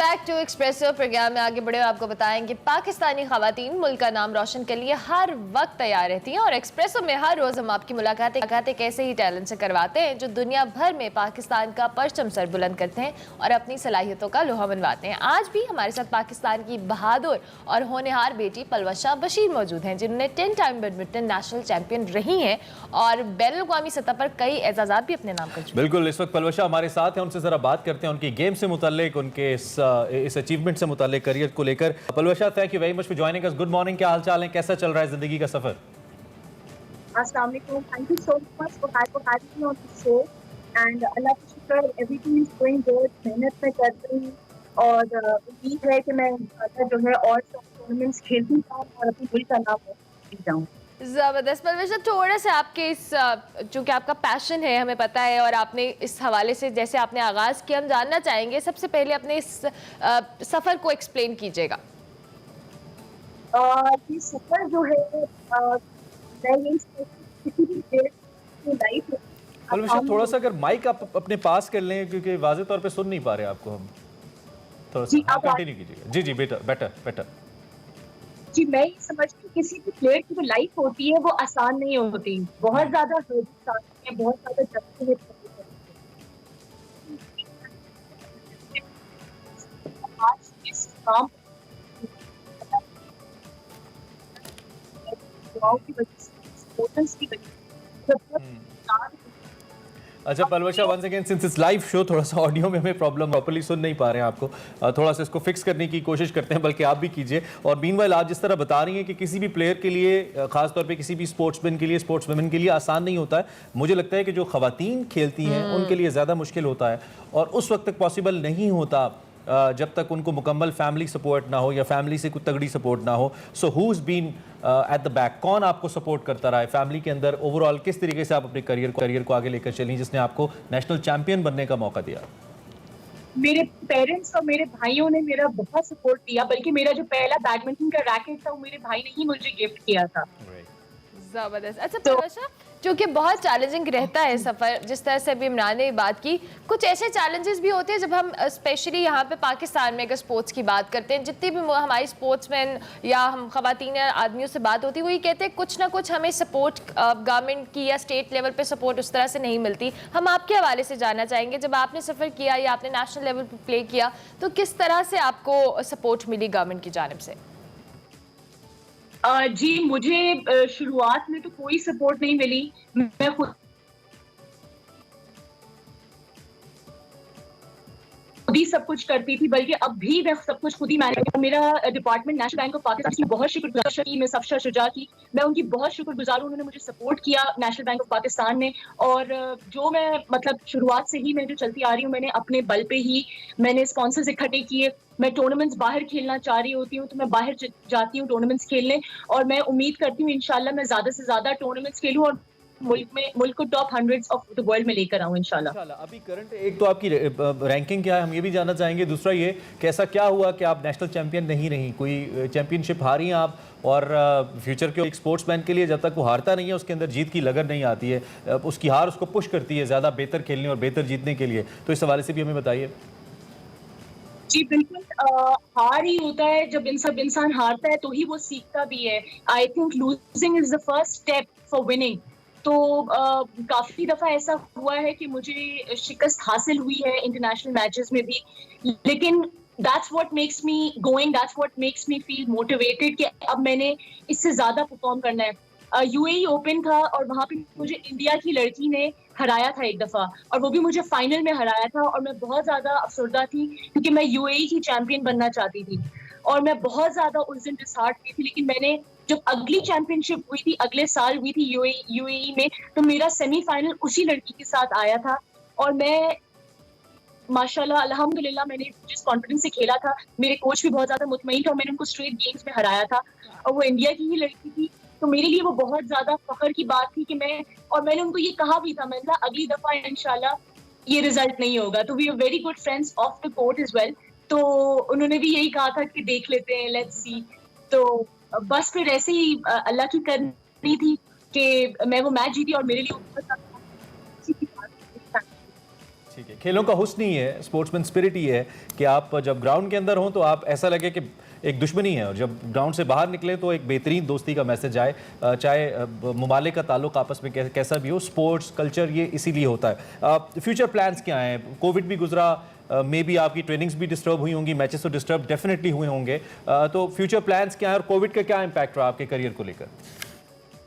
Back to espresso programme में आगे बढ़े आपको बताएंगे पाकिस्तानी खवातीन मुल्क का नाम रोशन के लिए हर वक्त तैयार रहती हैं और एक्सप्रेसो में हर रोज हम आपकी मुलाकातें कैसे ही टैलेंट से करवाते हैं जो दुनिया भर में पाकिस्तान का परचम सर बुलंद करते हैं और अपनी सलाहियतों का लोहा मनवाते हैं। आज भी हमारे साथ पाकिस्तान की बहादुर और होनहार बेटी पलवशा बशीर मौजूद हैं जिन्होंने 10 टाइम बैडमिंटन नेशनल चैंपियन रही हैं और बैनुल अक़वामी सतह पर कई एजाज़ात भी अपने नाम कर चुकी हैं। बिल्कुल, इस वक्त पलवशा हमारे साथ हैं, उनसे जरा बात करते हैं उनकी गेम से मुताल्लिक, उनके इस अचीवमेंट से मुताल्लिक, करियर को लेकर। Palwasha, thank you very much for joining us. Good morning, क्या हाल चाल है, कैसा चल रहा है जिंदगी का सफर? अस्सलाम वालेकुम, thank you so much for having me on this show and Allah का शुक्र, एवरीथिंग इज गोइंग गुड। मेहनत मैं कर रही हूँ और उम्मीद है कि मैं जो है और टूर्नामेंट्स खेलती जाऊँ और अपने मुल्क का नाम रोशन जाऊँ। ज़बरदस्त। पलवशा, थोड़ा सा आपके इस चूँकि आपका पैशन है हमें पता है और आपने इस हवाले से जैसे आपने आगाज़ किया, हम जानना चाहेंगे सबसे पहले अपने इस सफ़र को एक्सप्लेन कीजिएगा। ये सफ़र जो है मैं यही किसी भी लाइफ। पलवशा, थोड़ा सा अगर माइक आप अपने पास कर लें क्योंकि वाज़े तौर पे सुन नहीं पा रहे आपको हम। थोड़ा सा कंटिन्यू कीजिएगा। जी जी, बेटर। जी, मैं ये समझती हूँ किसी भी प्लेयर की जो लाइफ होती है वो आसान नहीं होती, बहुत ज्यादा हर्डल्स आते हैं, बहुत ज्यादा जद्दोजहद आज इस काम की वजह से, स्पोर्ट्स की वजह से अच्छा Palwasha, once again since it's live show, थोड़ा सा ऑडियो में हमें प्रॉब्लम, प्रॉपर्ली सुन नहीं पा रहे हैं आपको। थोड़ा सा इसको फिक्स करने की कोशिश करते हैं, बल्कि आप भी कीजिए। और मीनवाइल आप जिस तरह बता रही हैं कि किसी भी प्लेयर के लिए, खास तौर पे किसी भी स्पोर्ट्समैन के लिए, स्पोर्ट्सवुमेन के लिए आसान नहीं होता है। मुझे लगता है कि जो खवातीन खेलती हैं उनके लिए ज़्यादा मुश्किल होता है और उस वक्त तक पॉसिबल नहीं होता जब तक उनको मुकम्मल फैमिली सपोर्ट ना हो या फैमिली से कुछ तगड़ी सपोर्ट ना हो। So who is been at the back, कौन आपको सपोर्ट करता रहा है फैमिली के अंदर? ओवरऑल किस तरीके से आप अपने करियर को आगे लेकर चली जिसने आपको नेशनल चैंपियन बनने का मौका दिया? मेरे पेरेंट्स और मेरे भाइयों ने मेरा बहुत सपोर्ट दिया, बल्कि मेरा जो पहला बैडमिंटन का रैकेट था वो मेरे भाई ने ही मुझे गिफ्ट किया था। ज़बरदस्त। अच्छा पलवशा, क्योंकि बहुत चैलेंजिंग रहता है सफ़र, जिस तरह से अभी इमरान ने बात की, कुछ ऐसे चैलेंजेस भी होते हैं जब हम स्पेशली यहाँ पे पाकिस्तान में अगर स्पोर्ट्स की बात करते हैं, जितनी भी हमारी स्पोर्ट्समैन या हम खवातीन या आदमियों से बात होती है वो ये कहते हैं कुछ ना कुछ हमें सपोर्ट गवर्नमेंट की या स्टेट लेवल पे सपोर्ट उस तरह से नहीं मिलती। हम आपके हवाले से जानना चाहेंगे, जब आपने सफ़र किया या आपने नेशनल लेवल पर प्ले किया तो किस तरह से आपको सपोर्ट मिली गवर्नमेंट की जानिब से? जी, मुझे शुरुआत में तो कोई सपोर्ट नहीं मिली। मैं खुद ही सब कुछ करती थी, बल्कि अब भी मैं सब कुछ खुद ही मैनेज। मेरा department national bank of Pakistan की बहुत शुक्रगुजार की, मैं सफशा शुजा की, मैं उनकी बहुत शुक्रगुजार हूँ। उन्होंने मुझे सपोर्ट किया नेशनल बैंक ऑफ पाकिस्तान ने, और जो मैं मतलब शुरुआत से ही मैं जो चलती आ रही हूँ, मैंने अपने बल पे ही मैंने स्पॉन्सर्स इकट्ठे किए। मैं टूर्नामेंट्स बाहर खेलना चाह रही होती हूँ तो मैं बाहर जाती हूँ टूर्नामेंट्स खेलने, और मैं उम्मीद करती हूँ इंशाल्लाह मैं ज्यादा से ज्यादा टूर्नामेंट्स खेलूँ और मुल्क को टॉप 100 ऑफ द वर्ल्ड में लेकर आऊं इंशाल्लाह। अभी करंट एक तो आपकी रैंकिंग क्या है, हम ये भी जानना चाहेंगे। दूसरा ये कैसा क्या हुआ कि आप नेशनल चैंपियन नहीं रही, कोई चैंपियनशिप हारी हैं आप? और फ्यूचर के एक स्पोर्ट्समैन के लिए जब तक वो हारता नहीं है उसके अंदर जीत की लगन नहीं आती है, उसकी हार उसको पुश करती है ज़्यादा बेहतर खेलने और बेहतर जीतने के लिए। तो इस हवाले से भी हमें बताइए। जी बिल्कुल, हार ही होता है। जब इंसान हारता है तो ही वो सीखता भी है। I think losing is the first step for winning. तो काफी दफा ऐसा हुआ है कि मुझे शिकस्त हासिल हुई है इंटरनेशनल मैचेस में भी, लेकिन that's what makes me going, that's what makes me feel motivated कि अब मैंने इससे ज्यादा परफॉर्म करना है। यूएई ओपन था और वहां पे मुझे इंडिया की लड़की ने हराया था एक दफा, और वो भी मुझे फाइनल में हराया था, और मैं बहुत ज्यादा अफसरदा थी क्योंकि मैं यूएई की चैंपियन बनना चाहती थी और मैं बहुत ज्यादा उस दिन डिसहार्ट हुई थी। लेकिन मैंने जब अगली चैंपियनशिप हुई थी, अगले साल हुई थी यूएई में, तो मेरा सेमीफाइनल उसी लड़की के साथ आया था, और मैं माशाल्लाह अल्हम्दुलिल्लाह मैंने जिस कॉन्फिडेंस से खेला था, मेरे कोच भी बहुत ज्यादा मुतमईन थे और मैंने उनको स्ट्रेट गेम्स में हराया था, और वो इंडिया की ही लड़की थी। तो मेरे लिए वो बहुत ज्यादा फख्र की बात थी कि मैंने उनको ये कहा भी था, मैंने कहा अगली दफा इंशाल्लाह ये रिजल्ट नहीं होगा। तो we are very good friends of the court as well. तो उन्होंने भी यही कहा था कि देख लेते हैं, लेट्स सी। तो बस फिर ऐसे ही अल्लाह की करनी थी कि मैं वो मैच जीती, और मेरे लिए बहुत ठीक है, खेलों का हुस्न ही है, स्पोर्ट्समैन स्पिरिट ही है कि आप जब ग्राउंड के अंदर हों तो आप ऐसा लगे कि एक दुश्मनी है, और जब ग्राउंड से बाहर निकले तो एक बेहतरीन दोस्ती का मैसेज आए। चाहे ममालिक का ताल्लुक आपस में कैसा भी हो, स्पोर्ट्स कल्चर ये इसीलिए होता है। फ्यूचर प्लान्स क्या हैं? कोविड भी गुजरा, मे बी आपकी ट्रेनिंग्स भी डिस्टर्ब हुई होंगी, मैचेस तो डिस्टर्ब डेफिनेटली हुए होंगे, तो फ्यूचर प्लान्स क्या है और कोविड का क्या इम्पैक्ट रहा आपके करियर को लेकर?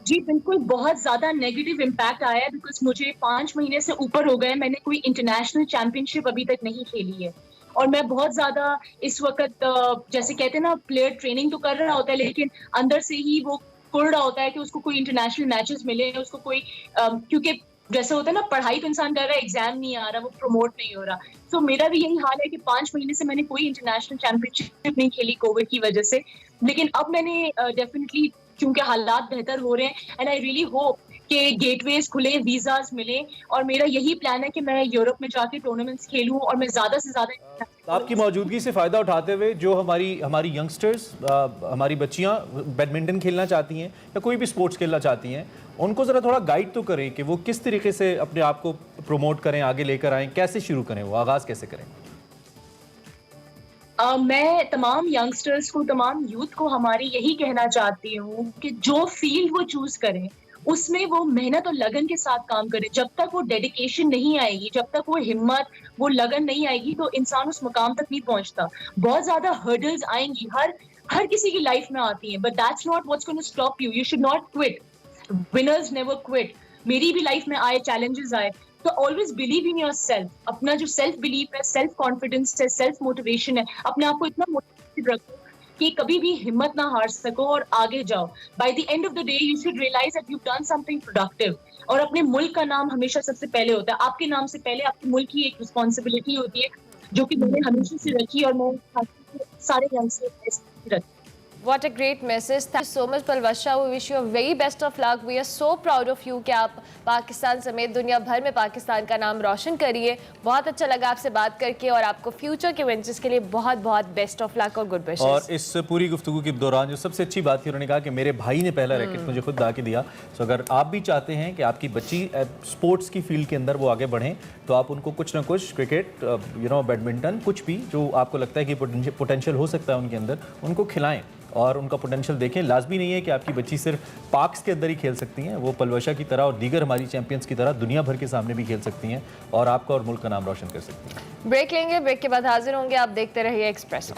जी बिल्कुल, बहुत ज्यादा नेगेटिव इम्पैक्ट आया है, बिकॉज मुझे 5 महीने से ऊपर हो गए, मैंने कोई इंटरनेशनल चैंपियनशिप अभी तक नहीं खेली है। और मैं बहुत ज्यादा इस वक्त जैसे कहते हैं ना, प्लेयर ट्रेनिंग तो कर रहा होता है लेकिन अंदर से ही वो कुड़ रहा होता है कि उसको कोई इंटरनेशनल मैचेस मिले, उसको कोई क्योंकि जैसे होता है ना, पढ़ाई तो इंसान कर रहा है, एग्जाम नहीं आ रहा, वो प्रमोट नहीं हो रहा। तो मेरा भी यही हाल है कि 5 महीने से मैंने कोई इंटरनेशनल चैंपियनशिप नहीं खेली कोविड की वजह से। लेकिन अब मैंने डेफिनेटली, क्योंकि हालात बेहतर हो रहे हैं, एंड आई रियली होप कि गेटवेज खुले, वीजाज मिले, और मेरा यही प्लान है कि मैं यूरोप में जाके टूर्नामेंट्स खेलूं और मैं ज्यादा से ज्यादा आपकी मौजूदगी से फ़ायदा उठाते हुए जो हमारी यंगस्टर्स, हमारी बच्चियां बैडमिंटन खेलना चाहती हैं या कोई भी स्पोर्ट्स खेलना चाहती हैं, उनको ज़रा थोड़ा गाइड तो करें कि वो किस तरीके से अपने आप को प्रमोट करें, आगे लेकर आएँ, कैसे शुरू करें, वो आगाज़ कैसे करें? मैं तमाम यंगस्टर्स को, तमाम यूथ को हमारी यही कहना चाहती हूँ कि जो फील्ड वो चूज करें उसमें वो मेहनत और लगन के साथ काम करें। जब तक वो डेडिकेशन नहीं आएगी, जब तक वो हिम्मत, वो लगन नहीं आएगी, तो इंसान उस मुकाम तक नहीं पहुंचता। बहुत ज्यादा हर्डल्स आएंगी, हर किसी की लाइफ में आती हैं, but that's not what's gonna stop you. You should not quit, winners never quit. मेरी भी लाइफ में आए, चैलेंजेस आए, तो always believe in your self. अपना जो सेल्फ बिलीफ है, सेल्फ कॉन्फिडेंस है, सेल्फ मोटिवेशन है, अपने आप को इतना मोटिवेटेड रखो कि कभी भी हिम्मत ना हार सको और आगे जाओ। By the end of the day you should realise that you done something productive. और अपने मुल्क का नाम हमेशा सबसे पहले होता है। आपके नाम से पहले आपके मुल्क की एक रिस्पॉन्सिबिलिटी होती है, जो कि मैंने हमेशा से रखी, और मैं सारे यंगस्टर्स रखी। What a great message. Thank you so much, Palwasha. We wish you a very best of luck. We are so proud of you कि आप पाकिस्तान समेत दुनिया भर में पाकिस्तान का नाम रोशन करिए। बहुत अच्छा लगा आपसे बात करके, और आपको फ्यूचर के वेंचर्स के लिए बहुत बहुत बेस्ट ऑफ लक और गुड विशेस। और इस पूरी गुफ्तगू के दौरान जो सबसे अच्छी बात थी, उन्होंने कहा कि मेरे भाई ने पहला रैकेट मुझे खुद ला के दिया। तो अगर आप भी चाहते हैं कि आपकी बच्ची स्पोर्ट्स की फील्ड के अंदर वो आगे बढ़ें, तो आप उनको कुछ ना कुछ, क्रिकेट, बैडमिंटन, कुछ भी जो आपको लगता है कि पोटेंशियल हो सकता है उनके अंदर, उनको खिलाएं और उनका पोटेंशियल देखें। लाजमी नहीं है कि आपकी बच्ची सिर्फ पार्क्स के अंदर ही खेल सकती हैं, वो पलवशा की तरह और दीगर हमारी चैंपियंस की तरह दुनिया भर के सामने भी खेल सकती हैं और आपका और मुल्क का नाम रोशन कर सकती हैं। ब्रेक लेंगे, ब्रेक के बाद हाजिर होंगे। आप देखते रहिए एक्सप्रेस।